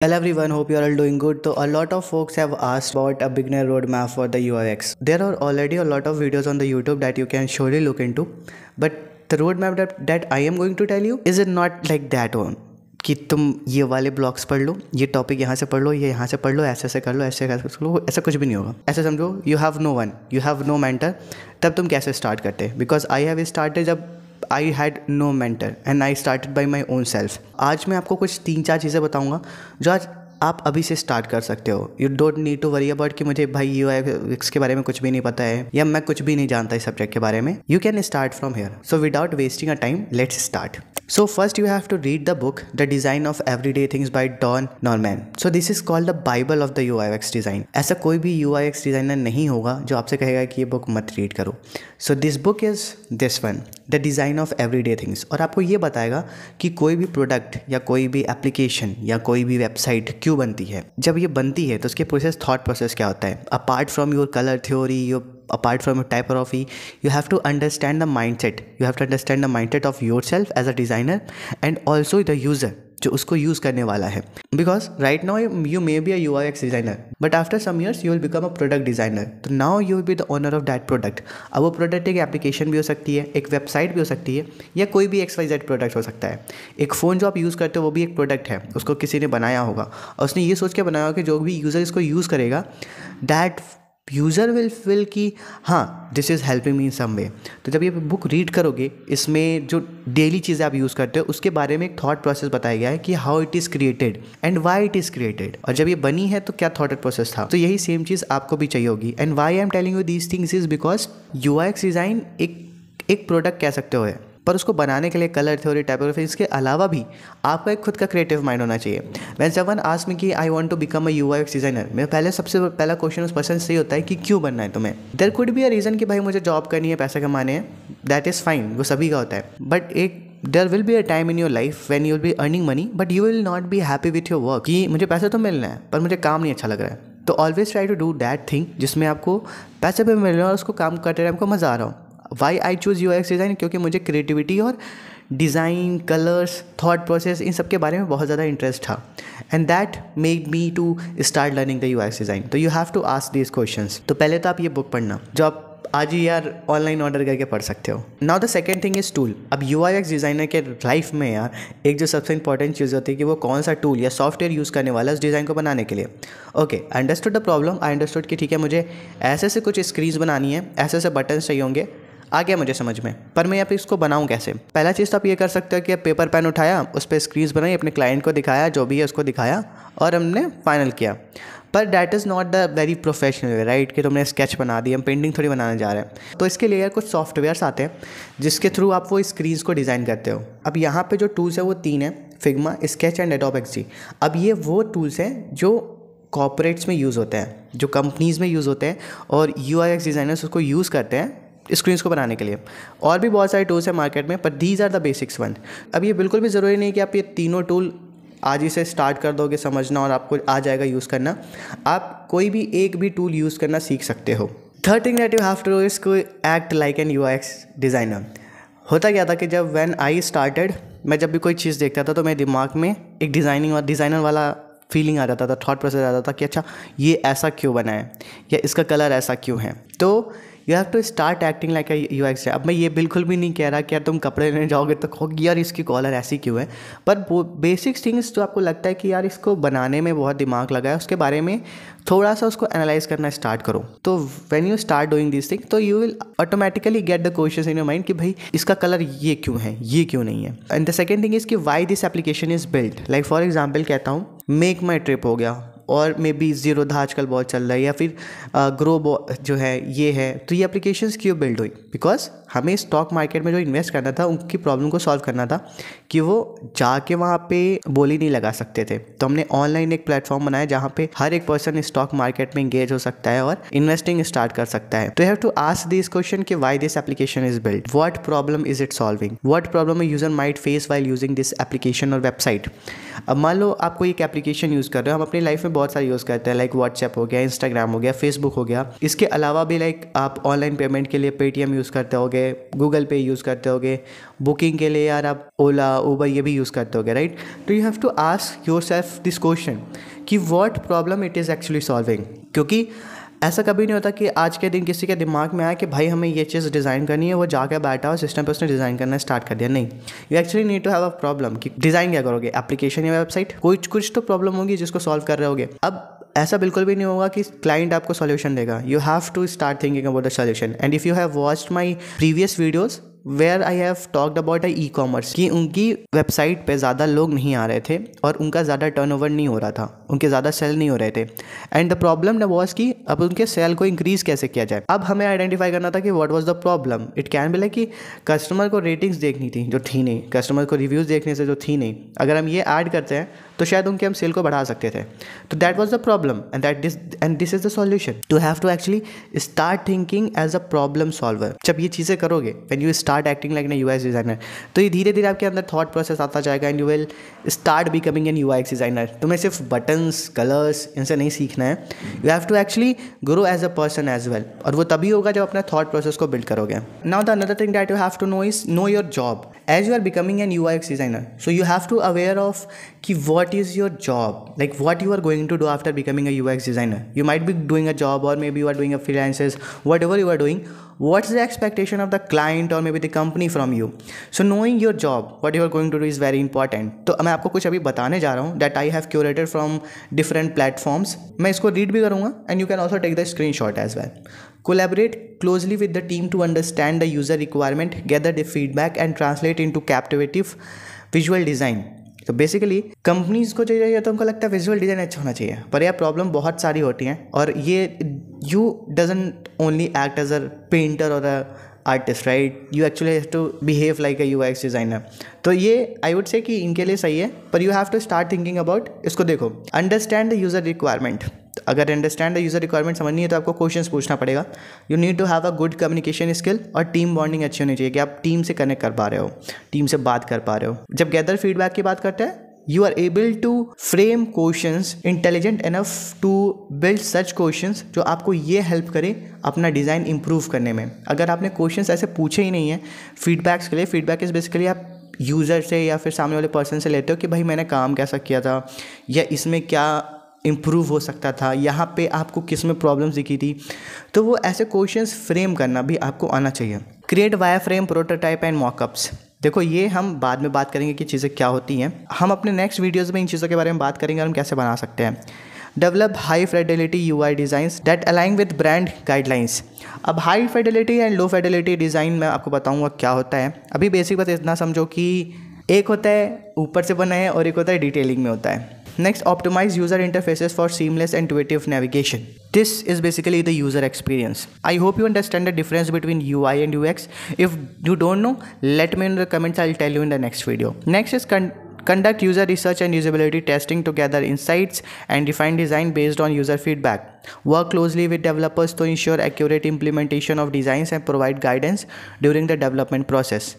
Hello everyone, hope you are all doing good. So a lot of folks have asked about a beginner roadmap for the UIX. There are already a lot of videos on the YouTube that you can surely look into, but the roadmap that I am going to tell you is it not like that one कि तुम ये वाले blogs पढ़ लो, ये topic यहाँ से पढ़ लो, ये यहाँ से पढ़ लो, ऐसे ऐसे कर लो, ऐसे कर लो, ऐसा कुछ भी नहीं होगा। ऐसे समझो you have no one, you have no mentor, तब तुम कैसे स्टार्ट करते? बिकॉज आई हैव स्टार्टेड जब I had no mentor and I started by my own self. आज मैं आपको कुछ 3-4 चीज़ें बताऊँगा जो आज आप अभी से स्टार्ट कर सकते हो। You don't need to worry about कि मुझे भाई UX के बारे में कुछ भी नहीं पता है या मैं कुछ भी नहीं जानता इस सब्जेक्ट के बारे में। You can start from here. So without wasting a time, let's start. So first you have to read the book The Design of Everyday Things by Don Norman. So this is called the Bible of the UI/UX design. ऐसा कोई भी UI/UX designer नहीं होगा जो आपसे कहेगा कि ये बुक मत रीड करो। So this book is this one, The Design of Everyday Things. और आपको ये बताएगा कि कोई भी प्रोडक्ट या कोई भी एप्लीकेशन या कोई भी वेबसाइट क्यों बनती है। जब ये बनती है तो उसके थॉट प्रोसेस क्या होता है। Apart from your colour theory, apart from your typography, you have to understand the mindset. You have to understand the mindset of yourself as a designer and also the user जो उसको use करने वाला है। Because right now you may be a UI/UX designer, but after some years you will become a product designer. तो now you will be the owner of that product. अब वो product एक application भी हो सकती है, एक वेबसाइट भी हो सकती है, या कोई भी XYZ प्रोडक्ट हो सकता है। एक फ़ोन जो आप यूज़ करते हो वो भी एक प्रोडक्ट है, उसको किसी ने बनाया होगा और उसने ये सोच के बनाया होगा कि जो भी यूज़र इसको यूज़ करेगा दैट यूज़र विल फील कि हाँ दिस इज़ हेल्पिंग मी इन सम वे। तो जब ये बुक रीड करोगे, इसमें जो डेली चीज़ें आप यूज़ करते हो उसके बारे में एक थॉट प्रोसेस बताया गया है कि how it is created and why it is created, और जब ये बनी है तो क्या थॉट प्रोसेस था। तो यही सेम चीज़ आपको भी चाहिए होगी। And why I am telling you these things is because UX design एक प्रोडक्ट कह सकते हो है, पर उसको बनाने के लिए कलर थ्योरी, टाइपोग्राफी, इसके अलावा भी आपका एक खुद का क्रिएटिव माइंड होना चाहिए। व्हेन समवन आस्क्स मी कि I want to become a UI/UX designer, मेरा सबसे पहला क्वेश्चन उस पर्सन से ही होता है कि क्यों बनना है तुम्हें। There could be a reason कि भाई मुझे जॉब करनी है, पैसे कमाने हैं, दैट इज़ फाइन, वो सभी का होता है। But there will be a time in your life when you will be earning money but you will not be happy with your work, कि मुझे पैसे तो मिलना है पर मुझे काम नहीं अच्छा लग रहा है। तो always try to do that thing जिसमें आपको पैसे भी मिल रहे हैं और उसको काम करते टाइम को मज़ा आ रहा हो। Why I choose UX design, क्योंकि मुझे क्रिएटिविटी और डिज़ाइन, कलर्स, थॉट प्रोसेस, इन सब के बारे में बहुत ज़्यादा इंटरेस्ट था and that made me to start learning the UX design. तो you have to ask these questions. तो पहले तो आप ये बुक पढ़ना जो आप आज ही यार ऑनलाइन ऑर्डर करके पढ़ सकते हो। Now the second thing is tool. अब UI/UX डिज़ाइनर के लाइफ में यार एक जो सबसे इंपॉर्टेंट चीज़ होती है कि वो कौन सा टूल या सॉफ्टवेयर यूज़ करने वाला है उस डिज़ाइन को बनाने के लिए। Okay, I understood the problem. I understood कि ठीक है मुझे ऐसे ऐसे कुछ स्क्रीन्स बनानी है, ऐसे ऐसे बटन्स चाहिए होंगे, आ गया मुझे समझ में, पर मैं यहाँ पे इसको बनाऊँ कैसे। पहला चीज़ तो आप ये कर सकते हो कि पेपर पेन उठाया, उस पर स्क्रीन्स बनाई, अपने क्लाइंट को दिखाया, जो भी है उसको दिखाया और हमने फाइनल किया। पर that is not the very professional way, right, कि तुमने स्केच बना दी, हम पेंटिंग थोड़ी बनाने जा रहे हैं। तो इसके लिए यार कुछ सॉफ्टवेयर्स आते हैं जिसके थ्रू आप वो स्क्रीन्स को डिज़ाइन करते हो। अब यहाँ पे जो टूल्स है वो 3 है, Figma, sketch and adobe XD। अब ये वो टूल्स हैं जो कॉर्पोरेट्स में यूज़ होते हैं, जो कंपनीज़ में यूज़ होते हैं और UI/UX डिज़ाइनर्स उसको यूज़ करते हैं स्क्रीन्स को बनाने के लिए। और भी बहुत सारे टूल्स हैं मार्केट में, पर these are the basics one. अब ये बिल्कुल भी ज़रूरी नहीं कि आप ये तीनों टूल आज ही से स्टार्ट कर दोगे समझना और आपको आ जाएगा यूज़ करना। आप कोई भी एक भी टूल यूज़ करना सीख सकते हो। Third thing that you have to do is to act like an UX designer. होता क्या था कि जब व्हेन आई स्टार्टेड, मैं जब भी कोई चीज़ देखता था तो मेरे दिमाग में एक डिज़ाइनर वाला फीलिंग आ जाता था, थॉट प्रोसेस आ जाता था कि अच्छा ये ऐसा क्यों बना है या इसका कलर ऐसा क्यों है। तो you have to start acting like a UX। अब मैं ये बिल्कुल भी नहीं कह रहा कि यार तुम कपड़े लेने जाओगे तो कहोगे यार इसकी कॉलर ऐसी क्यों है, पर वो बेसिक थिंग्स जो आपको लगता है कि यार इसको बनाने में बहुत दिमाग लगा है, उसके बारे में थोड़ा सा उसको एनालाइज करना स्टार्ट करो। तो when you start doing this thing तो you will automatically get the questions in your mind कि भाई इसका कलर ये क्यों है, ये क्यों नहीं है। And the second thing is कि why this application is built. Like for example कहता हूँ, मेक माई ट्रिप हो गया, और मे बी ज़ीरोधा आजकल बहुत चल रहा है, या फिर ग्रो जो है ये है। तो ये एप्लीकेशंस क्यों बिल्ड हुई? बिकॉज हमें स्टॉक मार्केट में जो इन्वेस्ट करना था उनकी प्रॉब्लम को सॉल्व करना था कि वो जाके वहाँ पे बोली नहीं लगा सकते थे। तो हमने ऑनलाइन एक प्लेटफॉर्म बनाया जहाँ पे हर एक पर्सन स्टॉक मार्केट में इंगेज हो सकता है और इन्वेस्टिंग स्टार्ट कर सकता है। तो you have to ask this question कि why this application is build, what problem is it solving, what problem user might face while using this application और वेबसाइट। अब मान लो आप कोई एक एप्लीकेशन यूज़ कर रहे हो, हम अपनी लाइफ में बहुत सारे यूज़ करते हैं, लाइक व्हाट्सएप हो गया, इंस्टाग्राम हो गया, फेसबुक हो गया। इसके अलावा भी लाइक आप ऑनलाइन पेमेंट के लिए पेटीएम यूज़ करते होगे, होगे, गूगल पे यूज़ करते होगे, बुकिंग के लिए यार आप ओला उबर ये भी यूज़ करते होगे, राइट? तो you have to ask yourself this question कि what problem it is actually solving. क्योंकि ऐसा कभी नहीं होता कि आज के दिन किसी के दिमाग में आया कि भाई हमें ये चीज़ डिज़ाइन करनी है, वो जाकर बैठा और सिस्टम पे उसने डिज़ाइन करना स्टार्ट कर दिया। नहीं, you actually need to have a problem कि डिज़ाइन क्या करोगे, एप्लीकेशन या वेबसाइट, कुछ तो प्रॉब्लम होगी जिसको सॉल्व कर रहे होगे। अब ऐसा बिल्कुल भी नहीं होगा कि क्लाइंट आपको सॉल्यूशन देगा, you have to start thinking about the solution. And if you have watched my previous videos where I have talked about e commerce कि उनकी वेबसाइट पे ज़्यादा लोग नहीं आ रहे थे और उनका ज़्यादा टर्नओवर नहीं हो रहा था, उनके ज़्यादा सेल नहीं हो रहे थे। एंड द प्रॉब्लम न वॉज कि अब उनके सेल को इंक्रीज़ कैसे किया जाए। अब हमें आइडेंटिफाई करना था कि what was the problem. It can be like कि कस्टमर को रेटिंग्स देखनी थी जो थी नहीं, कस्टमर को रिव्यूज़ देखने से जो थी नहीं, अगर हम ये ऐड करते हैं तो शायद उनके हम सेल को बढ़ा सकते थे। तो that was the problem and this is the solution. To have to actually start thinking as a problem solver. जब ये चीज़ें करोगे, when you start acting like an UX designer, तो ये धीरे धीरे आपके अंदर थॉट प्रोसेस आता जाएगा and you will start becoming an UX designer. तुम्हें सिर्फ बटन्स, कलर्स इनसे नहीं सीखना है, you have to actually grow as a person as well. और वो तभी होगा जब अपने थॉट प्रोसेस को बिल्ड करोगे। Now the another thing that you have to know is know your job. As you are becoming an UX designer, so you have to aware of कि what is your job, like what you are going to do after becoming a UX designer. You might be doing a job or maybe you are doing a freelances, whatever you are doing. What's the expectation of the client or maybe the company from you? So knowing your job, what you are going to do is very important. तो मैं आपको कुछ अभी बताने जा रहा हूँ that I have curated from different platforms. मैं इसको read भी करूँगा and you can also take the screenshot as well. Collaborate closely with the team to understand the user requirement, gather the feedback and translate into captivative visual design. तो basically companies को चाहिए तो उनको लगता है visual design अच्छा होना चाहिए, पर यह प्रॉब्लम बहुत सारी होती हैं और ये you doesn't only act as a painter और a artist, right? You actually have to behave like a UX designer. तो ये आई वुड से कि इनके लिए सही है, पर you have to start thinking about इसको। देखो, अंडरस्टैंड द यूज़र रिक्वायरमेंट। अगर अंडरस्टैंड द यूज़र रिक्वायरमेंट समझनी है तो आपको क्वेश्चंस पूछना पड़ेगा। You need to have a good communication skill और टीम बॉन्डिंग अच्छी होनी चाहिए कि आप टीम से कनेक्ट कर पा रहे हो, टीम से बात कर पा रहे हो। जब गैदर फीडबैक की बात करते हैं, you are able to frame questions intelligent enough to build such questions जो आपको ये हेल्प करे अपना डिज़ाइन इम्प्रूव करने में। अगर आपने क्वेश्चंस ऐसे पूछे ही नहीं है फीडबैक्स के लिए, फीडबैक इज़ बेसिकली आप यूज़र से या फिर सामने वाले पर्सन से लेते हो कि भाई मैंने काम कैसा किया था या इसमें क्या इम्प्रूव हो सकता था, यहाँ पे आपको किस में प्रॉब्लम्स दिखी थी। तो वो ऐसे क्वेश्चंस फ्रेम करना भी आपको आना चाहिए। Create wireframe, prototype and mockups. देखो, ये हम बाद में बात करेंगे कि चीज़ें क्या होती हैं। हम अपने नेक्स्ट वीडियोज़ में इन चीज़ों के बारे में बात करेंगे और हम कैसे बना सकते हैं। Develop high fidelity UI designs that align with brand guidelines. अब high fidelity and low fidelity design मैं आपको बताऊंगा क्या होता है। अभी बेसिक बात इतना समझो कि एक होता है ऊपर से बना है और एक होता है डिटेलिंग में होता है। Next, optimize user interfaces for seamless and intuitive navigation. This is basically the user experience. I hope you understand the difference between UI and UX. If you don't know, let me know in the comments. I'll tell you in the next video. Next is conduct user research and usability testing to gather insights and refine design based on user feedback. Work closely with developers to ensure accurate implementation of designs and provide guidance during the development process.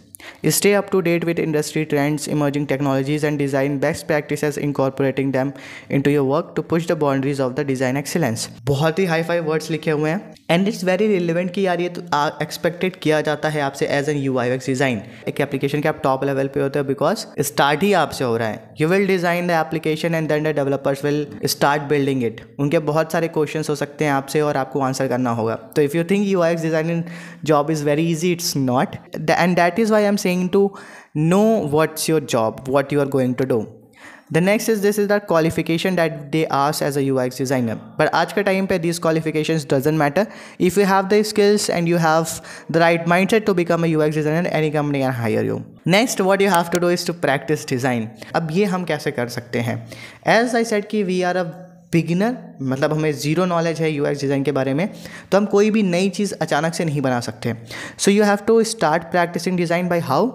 Stay up to date with industry trends, emerging technologies and design best practices, incorporating them into your work to push the boundaries of the design excellence. बहुत ही hi fi words लिखे हुए हैं and it's very relevant कि यार ये तो expected किया जाता है आपसे एज एन यूआईएक्स डिज़ाइन। एक एप्लीकेशन के आप टॉप लेवल पे होते हो बिकॉज स्टार्ट ही आपसे हो रहा है। You will design the application and then the developers will start building it. उनके बहुत सारे क्वेश्चंस हो सकते हैं आपसे और आपको आंसर करना होगा। तो if you think UI UX designing job is very easy, it's not, and that is why I am saying to know what's your job, what you are going to do. The next is this is the qualification that they ask as a UX designer. But आज के time पे these qualifications doesn't matter. If you have the skills and you have the right mindset to become a UX designer, any company can hire you. Next, what you have to do is to practice design. अब ये हम कैसे कर सकते हैं? As I said कि we are a beginner, मतलब हमें ज़ीरो नॉलेज है यूएक्स डिज़ाइन के बारे में, तो हम कोई भी नई चीज़ अचानक से नहीं बना सकते। So you have to start practising design by how?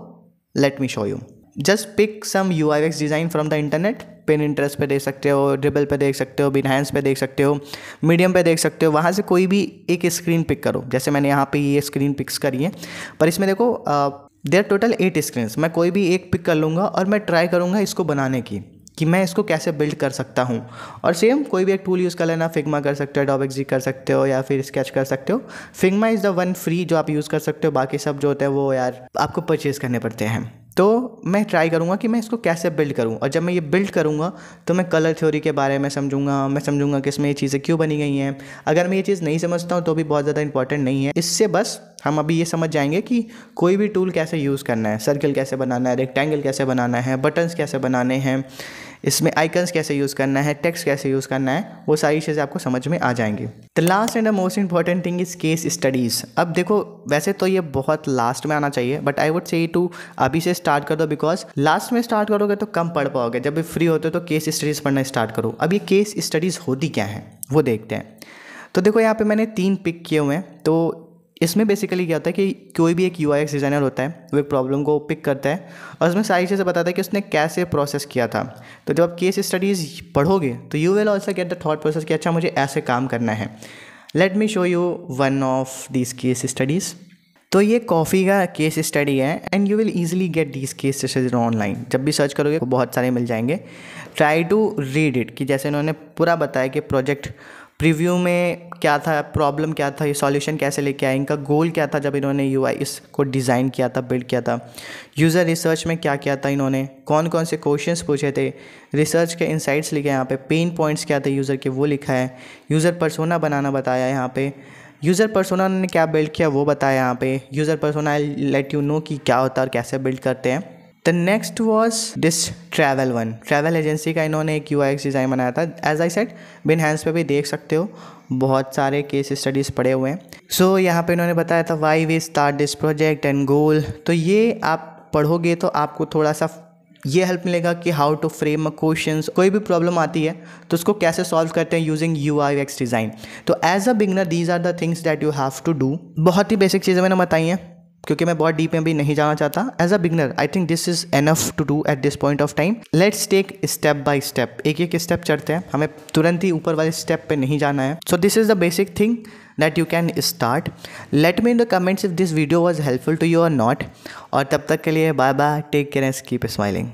Let me show you. Just pick some UX design from the internet. Pinterest पे देख सकते हो, ड्रिबल पे देख सकते हो, बिनहैंस पे देख सकते हो, मीडियम पे देख सकते हो। वहाँ से कोई भी एक स्क्रीन पिक करो। जैसे मैंने यहाँ पे ये स्क्रीन पिक्स करी है, पर इसमें देखो देयर टोटल 8 स्क्रीन्स। मैं कोई भी एक पिक कर लूँगा और मैं ट्राई करूँगा इसको बनाने की। कि मैं इसको कैसे बिल्ड कर सकता हूँ। और सेम कोई भी एक टूल यूज़ कर लेना, फिग्मा कर सकते हो, एडोब एक्सडी कर सकते हो, या फिर स्केच कर सकते हो। Figma is the one free जो आप यूज़ कर सकते हो, बाकी सब जो होते हैं वो यार आपको परचेज़ करने पड़ते हैं। तो मैं ट्राई करूँगा कि मैं इसको कैसे बिल्ड करूँ, और जब मैं ये बिल्ड करूँगा तो मैं कलर थ्योरी के बारे में समझूंगा, मैं समझूंगा कि इसमें ये चीज़ें क्यों बनी गई हैं। अगर मैं ये चीज़ नहीं समझता हूँ तो भी बहुत ज़्यादा इंपॉर्टेंट नहीं है, इससे बस हम अभी ये समझ जाएंगे कि कोई भी टूल कैसे यूज़ करना है, सर्कल कैसे बनाना है, रेक्टेंगल कैसे बनाना है, बटन्स कैसे बनाने हैं, इसमें आइकन्स कैसे यूज़ करना है, टेक्स्ट कैसे यूज़ करना है, वो सारी चीज़ें आपको समझ में आ जाएंगी। The last and the most important thing is case studies. अब देखो वैसे तो ये बहुत लास्ट में आना चाहिए, but I would say to अभी से स्टार्ट कर दो, बिकॉज लास्ट में स्टार्ट करोगे तो कम पढ़ पाओगे। जब भी फ्री होते हो तो केस स्टडीज़ पढ़ना स्टार्ट करो। अब ये केस स्टडीज़ होती क्या है वो देखते हैं। तो देखो यहाँ पे मैंने 3 पिक किए हुए हैं। तो इसमें बेसिकली क्या होता है कि कोई भी एक यूआईएक्स डिज़ाइनर होता है, वो एक प्रॉब्लम को पिक करता है और उसमें सारी चीज़ें बताता है कि उसने कैसे प्रोसेस किया था। तो जब आप केस स्टडीज़ पढ़ोगे तो you will also get the thought process कि अच्छा मुझे ऐसे काम करना है। Late me show you one of this case studies. तो ये कॉफ़ी का केस स्टडी है and you will easily get this case studies online. जब भी सर्च करोगे तो बहुत सारे मिल जाएंगे। ट्राई टू रीड इट, कि जैसे इन्होंने पूरा बताया कि प्रोजेक्ट प्रीव्यू में क्या था, प्रॉब्लम क्या था, ये सॉल्यूशन कैसे लेके आए, इनका गोल क्या था जब इन्होंने यूआई इसको डिज़ाइन किया था, बिल्ड किया था, यूज़र रिसर्च में क्या किया था इन्होंने, कौन कौन से क्वेश्चंस पूछे थे, रिसर्च के इंसाइट्स लिखे यहाँ पे, पेन पॉइंट्स क्या थे यूज़र के वो लिखा है, यूज़र पर्सोना बनाना बताया यहाँ पे, यूज़र पर्सोना ने क्या बिल्ड किया वो बताया यहाँ पे, user persona let you know कि क्या होता है और कैसे बिल्ड करते हैं। The next was this travel one, travel agency का इन्होंने एक यूआईएक्स डिज़ाइन बनाया था। एज आई सेड बिनहैंस पे भी देख सकते हो, बहुत सारे केस स्टडीज़ पड़े हुए हैं। सो यहाँ पे इन्होंने बताया था why we start this project and goal. तो ये आप पढ़ोगे तो आपको थोड़ा सा ये हेल्प मिलेगा कि how to frame a questions, कोई भी प्रॉब्लम आती है तो उसको कैसे सॉल्व करते हैं यूजिंग यूआईएक्स डिज़ाइन। तो as a beginner these are the things that you have to do. बहुत ही बेसिक चीज़ें मैंने बताई हैं क्योंकि मैं बहुत डीप में भी नहीं जाना चाहता। As a beginner I think this is enough to do at this point of time. Let's take step by step, एक एक स्टेप चढ़ते हैं, हमें तुरंत ही ऊपर वाले स्टेप पे नहीं जाना है। So this is the basic thing that you can start. Let me in the comments if this video was helpful to you or not. और तब तक के लिए bye bye, take care and keep smiling.